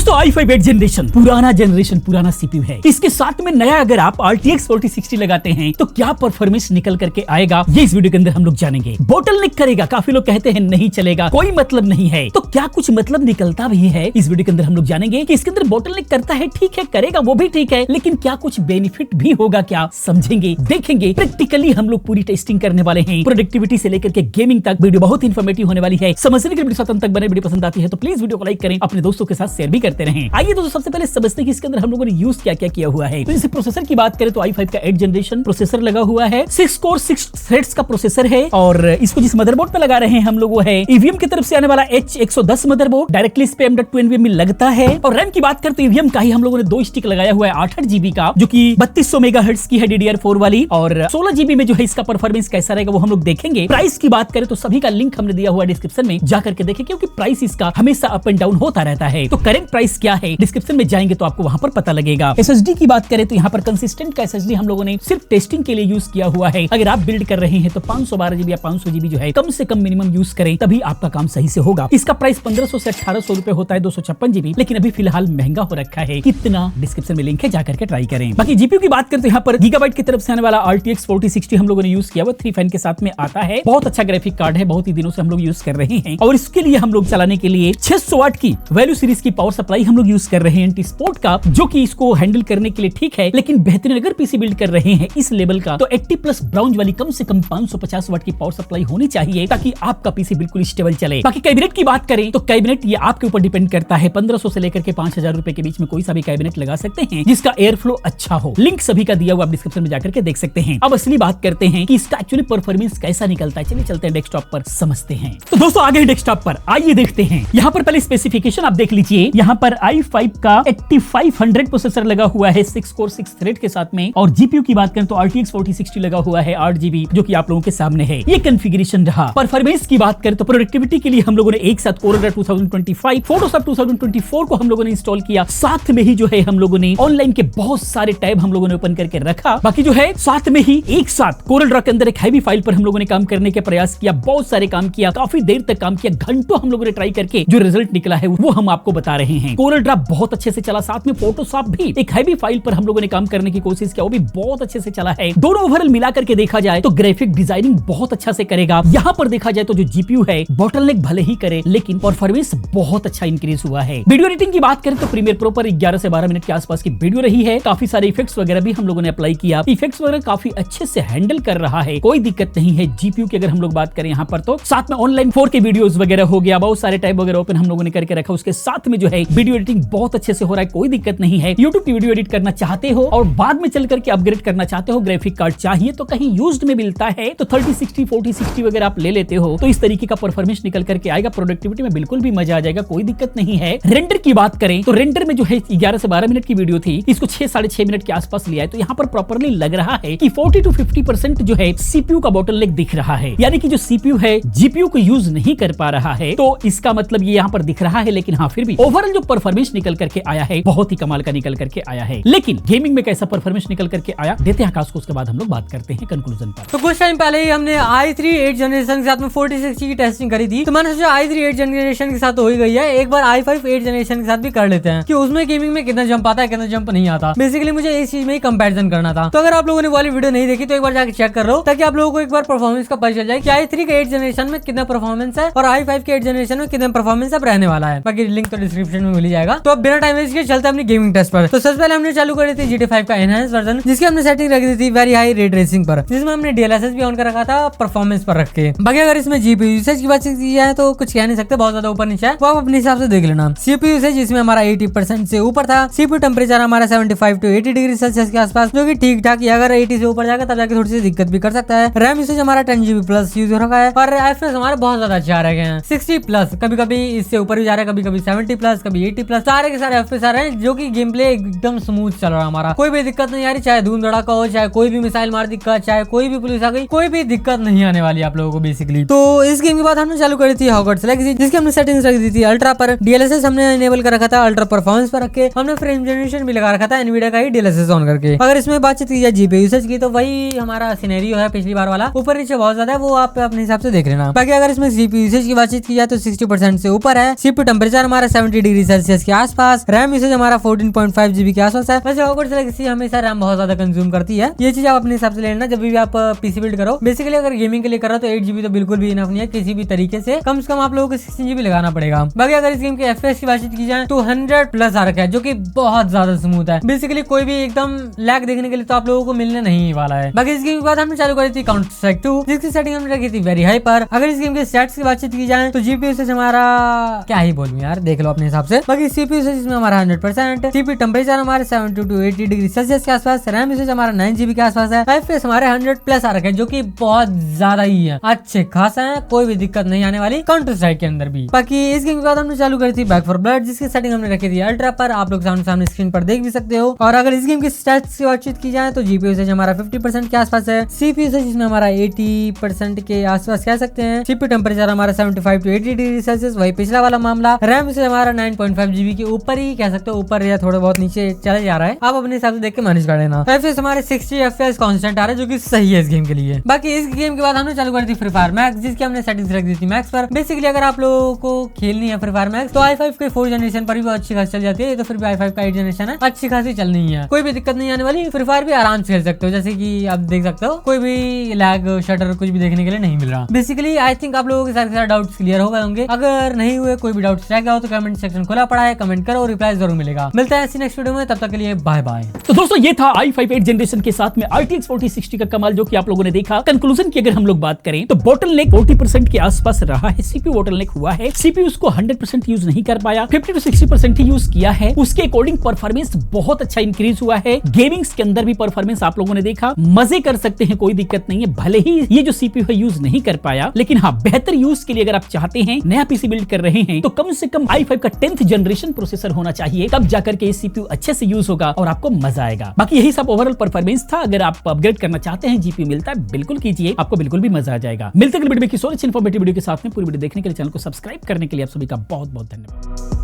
दोस्तों i5 8 generation पुराना CPU है। इसके साथ में नया अगर आप RTX 4060 लगाते हैं तो क्या परफॉर्मेंस निकल करके आएगा, ये इस वीडियो के अंदर हम लोग जानेंगे। बोटलनेक करेगा, काफी लोग कहते हैं नहीं चलेगा, कोई मतलब नहीं है, तो क्या कुछ मतलब निकलता भी है, इस वीडियो के अंदर हम लोग जानेंगे कि इसके अंदर बोटलनेक करता है, ठीक है करेगा वो भी ठीक है, लेकिन क्या कुछ बेनिफिट भी होगा, क्या समझेंगे, देखेंगे, प्रैक्टिकली हम लोग पूरी टेस्टिंग करने वाले हैं। प्रोडक्टिविटी से लेकर के गेमिंग तक वीडियो बहुत इंफॉर्मेटिव होने वाली है। समझने के लिए वीडियो तक बने। वीडियो पसंद आती है तो प्लीज वीडियो को लाइक करें, अपने दोस्तों के साथ शेयर भी करते रहें। आइए दोस्तों सबसे पहले समझते हैं कि इसके अंदर हम लोगों ने यूज क्या क्या किया हुआ है। तो जैसे प्रोसेसर की बात करें तो i5 का 8 जनरेशन प्रोसेसर लगा हुआ है, 6 कोर 6 थ्रेड्स का प्रोसेसर है, और इसको जिस मदरबोर्ड पे लगा रहे हैं हम लोग वो है EVM की तरफ से आने वाला H110 मदरबोर्ड, डायरेक्टली इस पे M.2 NVMe लगता है। और रैम की बात करें तो EVM का ही हम लोगों ने 2 स्टिक लगाया हुआ है 8 GB का, जो कि 3200 मेगाहर्ट्ज की है DDR4 वाली, और 16 GB में जो है इसका परफॉर्मेंस कैसा रहेगा वो हम लोग देखेंगे। प्राइस की बात करें तो सभी का लिंक हमने दिया हुआ है डिस्क्रिप्शन में, जाकर के देखें, क्योंकि प्राइस इसका हमेशा अप एंड डाउन होता रहता है। तो करंट प्राइस क्या है डिस्क्रिप्शन में जाएंगे तो आपको वहां पर पता लगेगा। SSD की बात करें तो यहाँ पर कंसिस्टेंट का SSD हम लोगों ने सिर्फ टेस्टिंग के लिए यूज किया हुआ है। अगर आप बिल्ड कर रहे हैं तो 512 GB या 500 GB जो है कम से कम मिनिमम यूज करें, तभी आपका काम सही से होगा। इसका प्राइस 1500 से 1800 रुपए होता है 256 GB, लेकिन अभी फिलहाल महंगा हो रखा है। कितना डिस्क्रिप्शन में लिंक है, जाकर के ट्राई करें। बाकी जीपीयू की बात करें तो यहाँ पर गीगाबाइट की तरफ से आने वाला RTX 4060 हम लोगों ने यूज किया, वो 3 फैन के साथ में आता है। बहुत अच्छा ग्राफिक कार्ड है, बहुत ही दिनों से हम लोग यूज कर रहे हैं, और इसके लिए हम लोग चलाने के लिए 600 वाट की वैल्यू सीरीज की पावर सप्लाई हम लोग यूज कर रहे हैं एंटी स्पोर्ट का, जो कि इसको हैंडल करने के लिए ठीक है, लेकिन बेहतरीन अगर पीसी बिल्ड कर रहे हैं इस लेवल का तो 80+ ब्राउन वाली कम से कम 550 वाट की पावर सप्लाई होनी चाहिए, ताकि आपका पीसी बिल्कुल स्टेबल चले। बाकी कैबिनेट की बात करें तो कैबिनेट ये आपके ऊपर डिपेंड करता है, 1500 से लेकर के 5000 रुपए के बीच में कोई सा भी कैबिनेट लगा सकते हैं जिसका एयर फ्लो अच्छा हो। लिंक सभी का दिया हुआ आप डिस्क्रिप्शन में जाकर के देख सकते हैं। अब असली बात करते हैं कि इसका एक्चुअली परफॉर्मेंस कैसा निकलता है। चलिए चलते हैं डेस्कटॉप पर, समझते हैं। तो दोस्तों आगे डेस्कटॉप पर आइए देखते हैं। यहाँ पर पहले स्पेसिफिकेशन आप देख लीजिए। यहाँ पर i5 का 8500 प्रोसेसर लगा हुआ है 6 कोर 6 थ्रेड के साथ में, और जीपीयू की बात करें तो RTX 4060 लगा हुआ है 8 GB, जो कि आप लोगों के सामने है। ये कॉन्फ़िगरेशन रहा। परफॉर्मेंस की बात करें तो प्रोडक्टिविटी के लिए हम लोगों ने एक साथ कोरोला 2025 फोटोशॉप 2024 को हम लोगों ने इंस्टॉल किया, साथ में ही जो है हम लोगों ने ऑनलाइन के बहुत सारे टैब हम लोगों ने ओपन करके रखा। बाकी जो है साथ में ही एक साथ कोरल ड्रा के अंदर एक हैवी फाइल पर हम लोगों ने काम करने के प्रयास किया, बहुत सारे काम किया, काफी देर तक काम किया, घंटों हम लोगों ने ट्राई करके जो रिजल्ट निकला है वो हम आपको बता रहे हैं। कोरल ड्रा बहुत अच्छे से चला, साथ में फोटोशॉप भी एक हैवी फाइल पर हम लोगों ने काम करने की कोशिश किया, वो भी बहुत अच्छे से चला है। दोनों ओवरऑल मिला करके देखा जाए तो ग्राफिक डिजाइनिंग बहुत अच्छा से करेगा। यहाँ पर देखा जाए तो जो जीपीयू है बोटलनेक भले ही करे, लेकिन परफॉर्मेंस बहुत अच्छा इंक्रीज हुआ है। वीडियो एडिटिंग की बात करें तो प्रीमियर प्रो पर 11 से 12 मिनट के आसपास की वीडियो रही है। काफी सारे इफेक्ट्स वगैरह भी हम लोगों ने अप्लाई किया, इफेक्ट्स वगैरह काफी अच्छे से हैंडल कर रहा है, कोई दिक्कत नहीं है। जीपीयू की अगर हम लोग बात करें यहाँ पर तो साथ में ऑनलाइन 4K वीडियोस वगैरह हो गया, बहुत सारे टैब वगैरह ओपन हम लोगों ने करके रखा, उसके साथ में जो है वीडियो एडिटिंग बहुत अच्छे से हो रहा है, कोई दिक्कत नहीं है। यूट्यूब की वीडियो एडिट करना चाहते हो और बाद में चल करके अपग्रेड करना चाहते हो, ग्राफिक कार्ड चाहिए तो कहीं यूज्ड में मिलता है तो 3060 4060 वगैरह आप ले लेते हो तो इस तरीके का परफॉर्मेंस निकल करके आएगा। प्रोडक्टिविटी में बिल्कुल भी मजा आ जाएगा, कोई दिक्कत नहीं है। रेंडर की बात करें तो रेंडर में जो है 11 से 12 मिनट की वीडियो थी, इसको 6-6.5 मिनट के आसपास लिया है, तो यहाँ पर प्रॉपर्ली लग रहा है कि 40 to 50% जो है सीपीयू का बोटलनेक दिख रहा है, यानी कि जो सीपीयू है जीपीयू को यूज नहीं कर पा रहा है, तो इसका मतलब ये यहाँ पर दिख रहा है। लेकिन हाँ फिर भी ओवरऑल जो परफॉर्मेंस निकल करके आया है बहुत ही कमाल का निकल करके आया है। लेकिन गेमिंग में कैसा परफॉर्मेंस निकल करके आया देते हैं आकाश को, उसके बाद हम लोग बात करते हैं कंक्लूजन पर। तो कुछ टाइम पहले ही हमने i3 8 जनरेशन के साथ में 4060 की टेस्टिंग करी थी, तो मैंने सोचा i3 8 जनरेशन के साथ तो हो ही गई है, एक बार i5 8 जनरेशन के साथ भी कर लेते हैं कि उसमें गेमिंग में कितना जंप आता है कितना जंप नहीं आता। बेसिकली मुझे इस चीज में ही कंपैरिजन करना था। तो अगर आप लोगों ने वाली वीडियो नहीं देखी तो एक बार जाकर चेक कर लो, ताकि आप लोगों को एक बार परफॉर्मेंस का पता चल जाए कि i3 के 8 जनरेशन में कितना परफॉर्मेंस है और i5 के 8 जनरेशन में कितना परफॉर्मेंस अब रहने वाला है। बाकी लिंक तो डिस्क्रिप्शन में मिल ही जाएगा। तो अब बिना टाइम वेस्ट किए चलते हैं अपनी गेमिंग टेस्ट पर। तो सबसे पहले हमने चालू करी थी GTA 5 का एनहांस वर्जन, जिसकी हमने सेटिंग रख दी थी वेरी हाई रे ट्रेसिंग पर, जिसमें हमने DLSS भी ऑन कर रखा था परफॉर्मेंस पर रख के। बाकी अगर इसमें जीपीयू यूसेज की बात की जाए तो कुछ कह नहीं सकते, बहुत ज्यादा ऊपर नीचे है, वो आप अपने हिसाब से देख लेना। सीपीयू यूसेज इसमें हमारा 80% से ऊपर था। सीपीयू टेम्परेचर हमारा 75 to 80 डिग्री सेल्सियस के आसपास, जो कि ठीक ठाक है। अगर 80 से ऊपर जाएगा तब जाके थोड़ी सी दिक्कत भी कर सकता है। रैम यूसेज हमारा 10 GB प्लस यूज हो रखा है, और एफपीएस हमारे बहुत ज्यादा अच्छा आ रहे हैं 60+, कभी कभी इससे ऊपर भी जा रहा है, कभी कभी 70+, कभी 80+, सारे के सारे एफपीएस आ रहे हैं, जो कि गेम प्ले एकदम स्मूथ चल रहा है हमारा, कोई भी दिक्कत नहीं आ रही। चाहे धूम धड़ाका हो, चाहे कोई भी मिसाइल मार दिक्कत, चाहे कोई भी पुलिस आ गई, कोई भी दिक्कत नहीं आने वाली आप लोगों को बेसिकली। तो इस गेम के बाद हमने चालू करी थी हॉगवर्ट्स लेगेसी, जिसकी हमने सेटिंग्स रख दी थी अल्ट्रा पर। DLSS हमने इनेबल कर रखा था अल्ट्रा परफॉर्मेंस पर रख के। हमने फ्रेम जनरेशन भी लगा रखा था एनवीडिया का ही DLSS ऑन करके। अगर इसमें बातचीत की जाए जीपीयू यूसेज की तो वही हमारा सिनेरियो है पिछली बार वाला, ऊपर नीचे बहुत ज्यादा है, वो आप अपने हिसाब से देख लेना। बाकी अगर इसमें सीपीयू यूसेज की बातचीत की जाए तो 60% से ऊपर है। सीपीयू टेम्परेचर हमारा 70 डिग्री सेल्सियस के आसपास। रैम यूसेज हमारा 14.5 GB के आसपास है। वैसे हॉगवर्ट्स लेगेसी हमेशा रैम बहुत ज्यादा कंज्यूम करती है, ये चीज आप अपने हिसाब से लेना जब भी आप पीसी बिल्ड करो। बेसिकली अगर गेमिंग के लिए कर रहा तो 8 GB तो बिल्कुल भी इनफ नहीं है, किसी भी तरीके से कम आप लोगों को 16 GB लगाना पड़ेगा। बाकी अगर इस गेम के FPS की बातचीत की जाए तो 100+ आ रखा है, जो कि बहुत ज्यादा स्मूथ है। बेसिकली कोई भी एकदम लैग देखने के लिए तो आप लोगों को मिलने नहीं वाला है। बाकी इस गेम के बाद हमने चालू करी थी काउंटर स्ट्राइक 2, जिसकी सेटिंग हमने रखी थी वेरी हाई पर। अगर इस गेम के स्टैट्स की बातचीत की जाए तो जीपीयू से हमारा क्या ही बोलूं यार, देख लो अपने हिसाब से। बाकी सीपीयू से इसमें हमारा 100%, सीपीयू टेम्परेचर हमारे 70 to 80 डिग्री सेल्सियस के आसपास, रैम यूसेज हमारा 9 GB के आसपास है, FPS हमारे 100+ आ रखे हैं, जो कि बहुत ज्यादा ही है, अच्छे खासा है, कोई भी दिक्कत नहीं आने वाली काउंटर स्ट्राइक के अंदर भी। बाकी इस गेम के बाद हमने चालू करी थी बैक फॉर ब्लड, जिसकी सेटिंग हमने रखी थी अल्ट्रा पर, आप लोग सामने स्क्रीन पर देख भी सकते हो। और अगर इस गेम की स्टैट्स की बातचीत की जाए तो जीपीयू यूसेज हमारा 50% के आसपास है, सीपीयू यूसेज इसमें हमारा 80% के आसपास कह सकते हैं, सीपीयू टेम्परेचर हमारा 75 to 80 डिग्री सेल्सियस, वही पिछला वाला मामला। रैम यूसेज हमारा 9.5 GB के ऊपर ही कह सकते हो, ऊपर या थोड़ा बहुत नीचे चले जा रहा है, आप अपने हिसाब से देख के मैनेज कर लेना। FPS हमारे 60 FPS कांस्टेंट आ रहा है, जो कि सही है इस गेम के लिए। बाकी इस गेम के बाद हमने चालू कर दी फ्री फायर मैक्स, जिसकी हमने सेटिंग्स रख दी थी मैक्स पर। बेसिकली अगर आप लोगों को खेलनी है फ्री फायर मैक्स तो i5 के 4 जनरेशन पर भी अच्छी खासी चल जाती है, ये तो फिर भी i5 का 8 जनरेशन है, अच्छी खासी चलनी है, कोई भी दिक्कत नहीं आने वाली। फ्री फायर भी आराम से खेल सकते हो, जैसे कि आप देख सकते हो कोई भी लैग शटर कुछ भी देखने के लिए नहीं मिल रहा। बेसिकली आई थिंक आप लोगों के सारे डाउट्स क्लियर हो गए होंगे। अगर नहीं हुए, कोई भी डाउट्स रह गया हो तो कमेंट सेक्शन खुला पड़ा है, कमेंट करो, रिप्लाई जरूर मिलेगा। मिलता है ऐसी नेक्स्ट वीडियो में, तब तक के लिए बाय बाय। तो दोस्तों ये था i5 8 जनरेशन के साथ में RTX 4060 का कमाल, जो कि आप लोगों ने देखा। कंक्लूजन की अगर हम लोग बात करें तो बोटलनेक 40% के आसपास रहा है, सीपीयू बोटलनेक हुआ है, सीपीयू उसको 100% यूज नहीं कर पाया, 50 to 60% ही यूज किया है, उसके अकॉर्डिंग परफॉर्मेंस बहुत अच्छा इंक्रीज हुआ है। गेमिंग्स के अंदर भी परफॉर्मेंस आप लोगों ने देखा, मजे कर सकते हैं, कोई दिक्कत नहीं है। भले ही ये जो सीपीयू है यूज नहीं कर पाया, लेकिन हाँ बेहतर यूज के लिए अगर आप चाहते हैं, नया पीसी बिल्ड कर रहे हैं, तो कम से कम i5 का 10th जनरेशन प्रोसेसर होना चाहिए, तब जाकर के सीपीयू अच्छे से यूज होगा और आपको मजा आएगा। बाकी यही सब ओवरऑल परफॉर्मेंस था। अगर आप अपग्रेड करना चाहते हैं, जीपीयू मिलता है, बिल्कुल कीजिए, आपको बिल्कुल भी मजा आ जाएगा। मिलते हैं वीडियो में किसी और अच्छी इंफॉर्मेटिव वीडियो के साथ में। पूरी वीडियो देखने के लिए, चैनल को सब्सक्राइब करने के लिए आप सभी का बहुत बहुत धन्यवाद।